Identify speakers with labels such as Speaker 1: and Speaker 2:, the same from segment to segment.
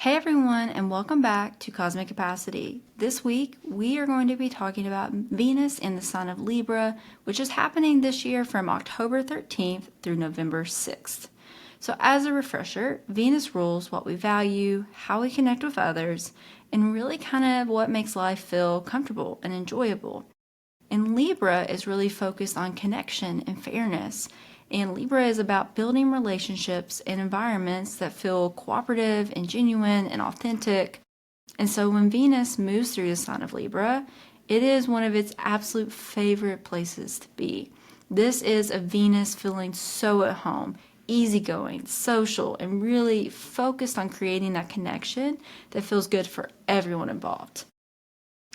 Speaker 1: Hey everyone, and welcome back to Cosmic Capacity. This week, we are going to be talking about Venus in the sign of Libra, which is happening this year from October 13th through November 6th. So as a refresher, Venus rules what we value, how we connect with others, and really kind of what makes life feel comfortable and enjoyable. And Libra is really focused on connection and fairness. And Libra is about building relationships and environments that feel cooperative and genuine and authentic. And so when Venus moves through the sign of Libra, it is one of its absolute favorite places to be. This is a Venus feeling so at home, easygoing, social, and really focused on creating that connection that feels good for everyone involved.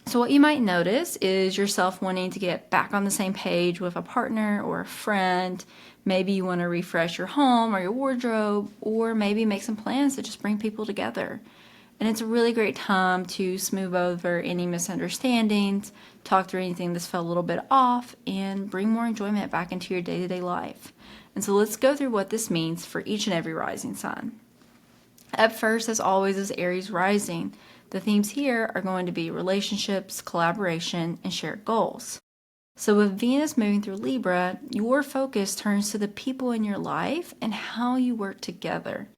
Speaker 1: So what you might notice is yourself wanting to get back on the same page with a partner or a friend. Maybe you want to refresh your home or your wardrobe, or maybe make some plans to just bring people together. And it's a really great time to smooth over any misunderstandings, talk through anything that's felt a little bit off, and bring more enjoyment back into your day-to-day life. And so let's go through what this means for each and every rising sign. Up first, as always, is Aries rising. The themes here are going to be relationships, collaboration, and shared goals. So with Venus moving through Libra, your focus turns to the people in your life and how you work together.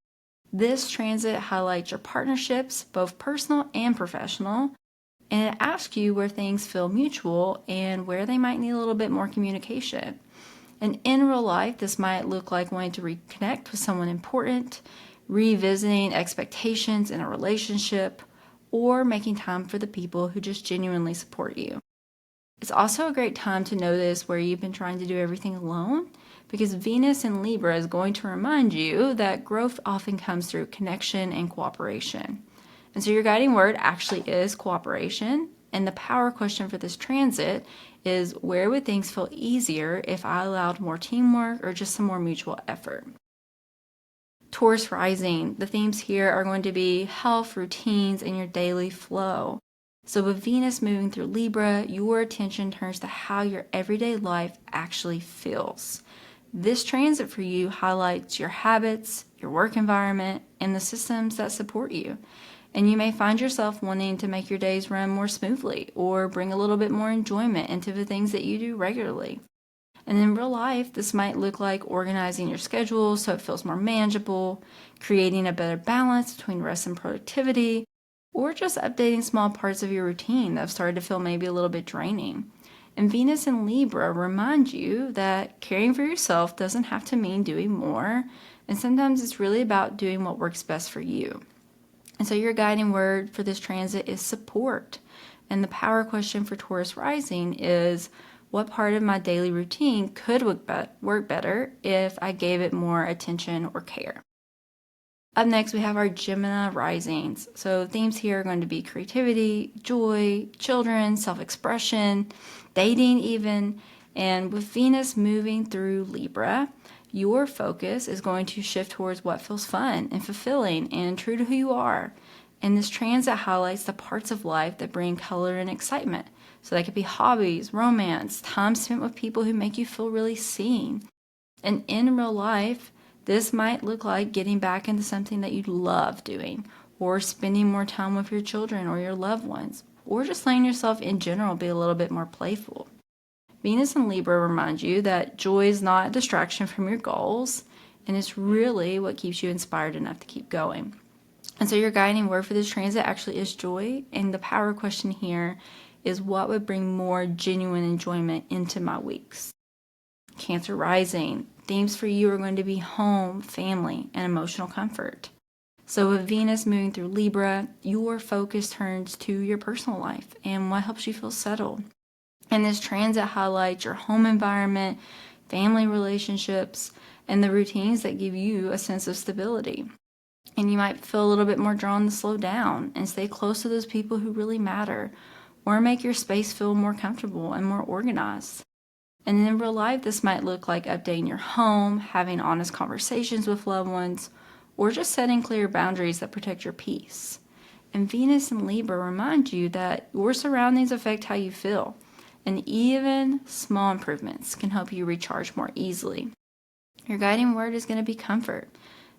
Speaker 1: This transit highlights your partnerships, both personal and professional, and it asks you where things feel mutual and where they might need a little bit more communication. And in real life, this might look like wanting to reconnect with someone important, revisiting expectations in a relationship, or making time for the people who just genuinely support you. It's also a great time to notice where you've been trying to do everything alone, because Venus in Libra is going to remind you that growth often comes through connection and cooperation. And so your guiding word actually is cooperation, and the power question for this transit is, where would things feel easier if I allowed more teamwork or just some more mutual effort? Taurus rising, the themes here are going to be health, routines, and your daily flow. So with Venus moving through Libra, your attention turns to how your everyday life actually feels. This transit for you highlights your habits, your work environment, and the systems that support you. And you may find yourself wanting to make your days run more smoothly or bring a little bit more enjoyment into the things that you do regularly. And in real life, this might look like organizing your schedule so it feels more manageable, creating a better balance between rest and productivity, or just updating small parts of your routine that have started to feel maybe a little bit draining. And Venus in Libra remind you that caring for yourself doesn't have to mean doing more, and sometimes it's really about doing what works best for you. And so your guiding word for this transit is support. And the power question for Taurus rising is, what part of my daily routine could work better if I gave it more attention or care? Up next, we have our Gemini risings. So themes here are going to be creativity, joy, children, self-expression, dating even. And with Venus moving through Libra, your focus is going to shift towards what feels fun and fulfilling and true to who you are. And this transit highlights the parts of life that bring color and excitement. So that could be hobbies, romance, time spent with people who make you feel really seen. And in real life, this might look like getting back into something that you love doing, or spending more time with your children or your loved ones, or just letting yourself in general be a little bit more playful. Venus in Libra reminds you that joy is not a distraction from your goals, and it's really what keeps you inspired enough to keep going. And so your guiding word for this transit actually is joy, and the power question here is, what would bring more genuine enjoyment into my weeks? Cancer rising, themes for you are going to be home, family, and emotional comfort. So with Venus moving through Libra, your focus turns to your personal life and what helps you feel settled. And this transit highlights your home environment, family relationships, and the routines that give you a sense of stability. And you might feel a little bit more drawn to slow down and stay close to those people who really matter, or make your space feel more comfortable and more organized. And in real life, this might look like updating your home, having honest conversations with loved ones, or just setting clear boundaries that protect your peace. And Venus in Libra remind you that your surroundings affect how you feel, and even small improvements can help you recharge more easily. Your guiding word is going to be comfort.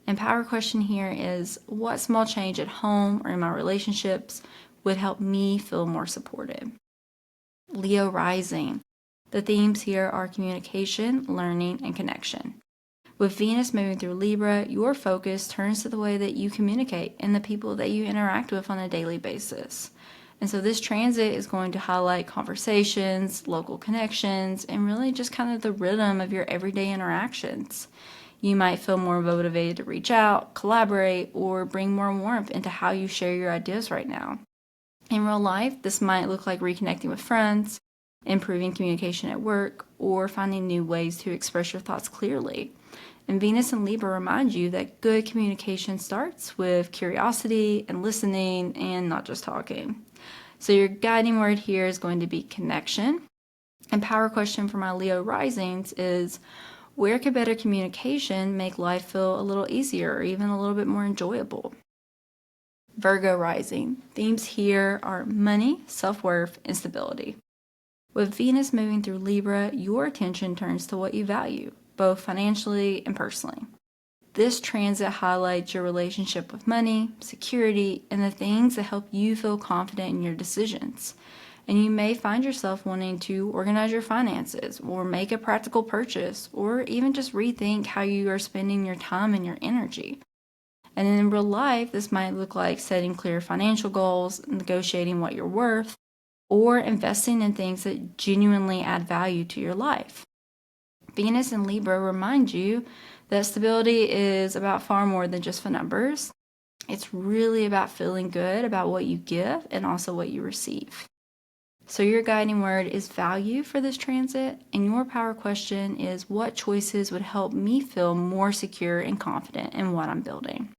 Speaker 1: And power question here is, what small change at home or in my relationships would help me feel more supported? Leo rising. The themes here are communication, learning, and connection. With Venus moving through Libra, your focus turns to the way that you communicate and the people that you interact with on a daily basis. And so this transit is going to highlight conversations, local connections, and really just kind of the rhythm of your everyday interactions. You might feel more motivated to reach out, collaborate, or bring more warmth into how you share your ideas right now. In real life, this might look like reconnecting with friends, improving communication at work, or finding new ways to express your thoughts clearly. And Venus and Libra remind you that good communication starts with curiosity and listening and not just talking. So your guiding word here is going to be connection. And power question for my Leo risings is, where could better communication make life feel a little easier or even a little bit more enjoyable? Virgo rising. Themes here are money, self-worth, and stability. With Venus moving through Libra, your attention turns to what you value, both financially and personally. This transit highlights your relationship with money, security, and the things that help you feel confident in your decisions. And you may find yourself wanting to organize your finances or make a practical purchase or even just rethink how you are spending your time and your energy. And in real life, this might look like setting clear financial goals, negotiating what you're worth, or investing in things that genuinely add value to your life. Venus and Libra remind you that stability is about far more than just the numbers. It's really about feeling good about what you give and also what you receive. So your guiding word is value for this transit, and your power question is, what choices would help me feel more secure and confident in what I'm building?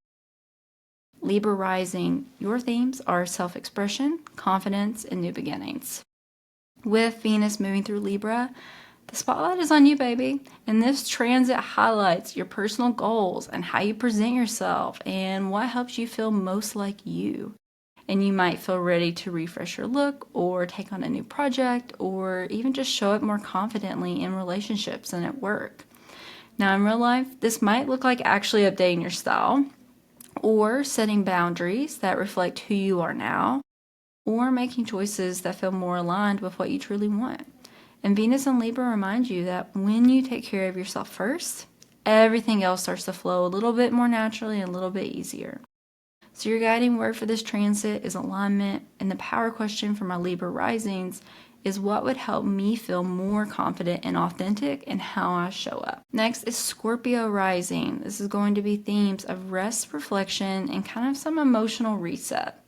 Speaker 1: Libra rising, your themes are self-expression, confidence, and new beginnings. With Venus moving through Libra, the spotlight is on you, baby. And this transit highlights your personal goals and how you present yourself and what helps you feel most like you. And you might feel ready to refresh your look or take on a new project or even just show up more confidently in relationships and at work. Now, in real life, this might look like actually updating your style or setting boundaries that reflect who you are now, or making choices that feel more aligned with what you truly want. And Venus and Libra remind you that when you take care of yourself first, everything else starts to flow a little bit more naturally and a little bit easier. So your guiding word for this transit is alignment, and the power question for my Libra risings is, what would help me feel more confident and authentic in how I show up? Next is Scorpio rising. This is going to be themes of rest, reflection, and kind of some emotional reset.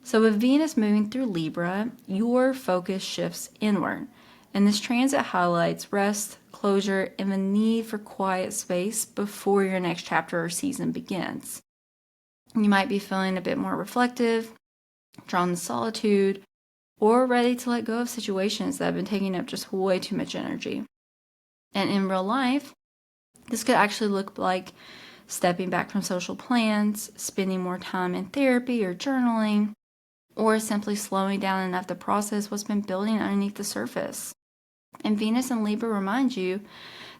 Speaker 1: So with Venus moving through Libra, your focus shifts inward. And this transit highlights rest, closure, and the need for quiet space before your next chapter or season begins. You might be feeling a bit more reflective, drawn to solitude, or ready to let go of situations that have been taking up just way too much energy. And in real life, this could actually look like stepping back from social plans, spending more time in therapy or journaling, or simply slowing down enough to process what's been building underneath the surface. And Venus and Libra remind you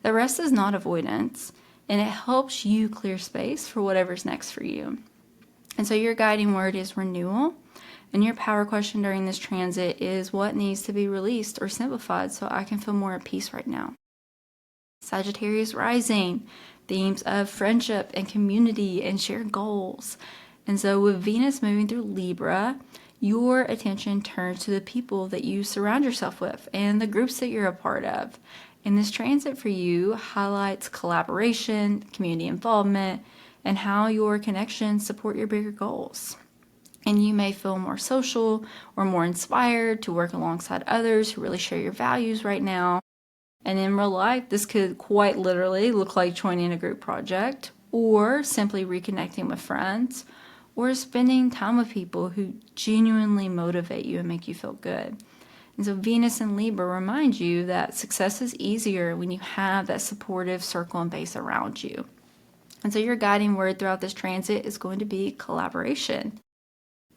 Speaker 1: that rest is not avoidance, and it helps you clear space for whatever's next for you. And so your guiding word is renewal, and your power question during this transit is, what needs to be released or simplified so I can feel more at peace right now? Sagittarius rising, themes of friendship and community and shared goals. And so with Venus moving through Libra, your attention turns to the people that you surround yourself with and the groups that you're a part of. And this transit for you highlights collaboration, community involvement, and how your connections support your bigger goals. And you may feel more social or more inspired to work alongside others who really share your values right now. And in real life, this could quite literally look like joining a group project, or simply reconnecting with friends, or spending time with people who genuinely motivate you and make you feel good. And so Venus and Libra remind you that success is easier when you have that supportive circle and base around you. And so your guiding word throughout this transit is going to be collaboration.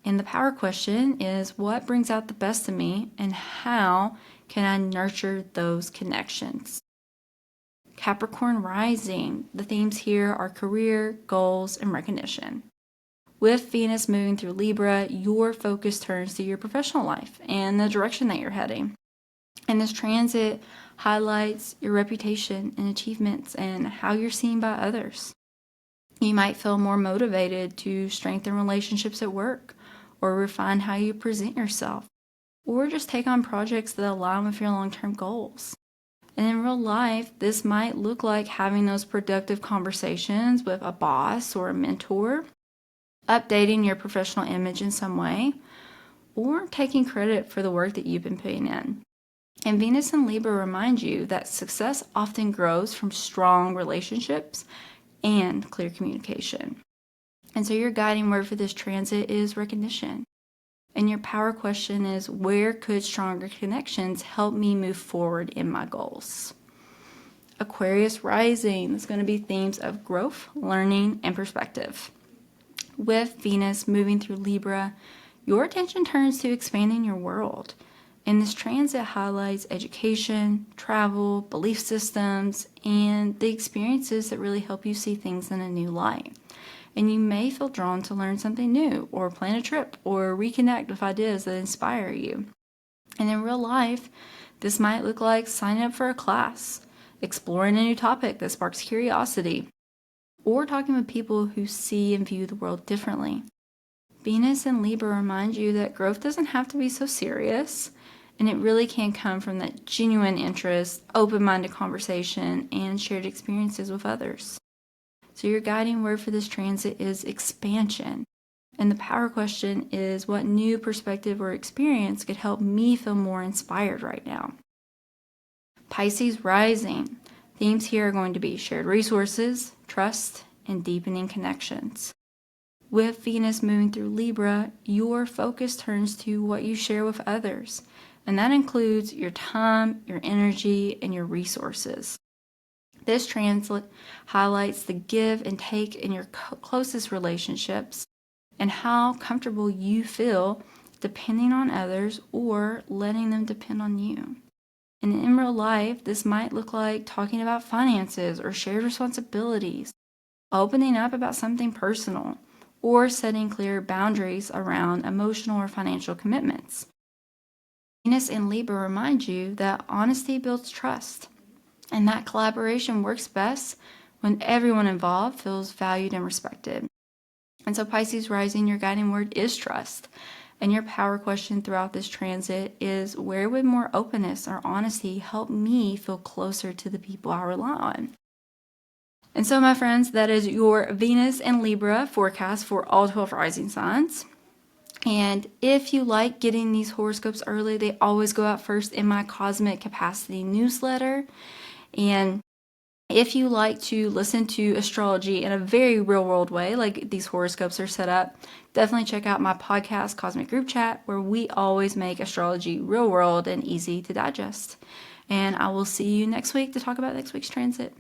Speaker 1: And the power question is, what brings out the best in me and how can I nurture those connections? Capricorn rising. The themes here are career, goals, and recognition. With Venus moving through Libra, your focus turns to your professional life and the direction that you're heading. And this transit highlights your reputation and achievements and how you're seen by others. You might feel more motivated to strengthen relationships at work, or refine how you present yourself, or just take on projects that align with your long-term goals. And in real life, this might look like having those productive conversations with a boss or a mentor, updating your professional image in some way, or taking credit for the work that you've been putting in. And Venus in Libra remind you that success often grows from strong relationships and clear communication. And so your guiding word for this transit is recognition. And your power question is, where could stronger connections help me move forward in my goals? Aquarius rising is going to be themes of growth, learning, and perspective. With Venus moving through Libra, your attention turns to expanding your world. And this transit highlights education, travel, belief systems, and the experiences that really help you see things in a new light. And you may feel drawn to learn something new, or plan a trip, or reconnect with ideas that inspire you. And in real life, this might look like signing up for a class, exploring a new topic that sparks curiosity, or talking with people who see and view the world differently. Venus and Libra remind you that growth doesn't have to be so serious, and it really can come from that genuine interest, open-minded conversation, and shared experiences with others. So your guiding word for this transit is expansion. And the power question is, what new perspective or experience could help me feel more inspired right now? Pisces rising. Themes here are going to be shared resources, trust, and deepening connections. With Venus moving through Libra, your focus turns to what you share with others. And that includes your time, your energy, and your resources. This transit highlights the give and take in your closest relationships and how comfortable you feel depending on others or letting them depend on you. And in real life, this might look like talking about finances or shared responsibilities, opening up about something personal, or setting clear boundaries around emotional or financial commitments. Venus in Libra remind you that honesty builds trust, and that collaboration works best when everyone involved feels valued and respected. And so Pisces rising, your guiding word is trust. And your power question throughout this transit is, where would more openness or honesty help me feel closer to the people I rely on? And so, my friends, that is your Venus and Libra forecast for all 12 rising signs. And if you like getting these horoscopes early, they always go out first in my Cosmic Capacity newsletter. And if you like to listen to astrology in a very real world way, like these horoscopes are set up, definitely check out my podcast, Cosmic Group Chat, where we always make astrology real world and easy to digest. And I will see you next week to talk about next week's transit.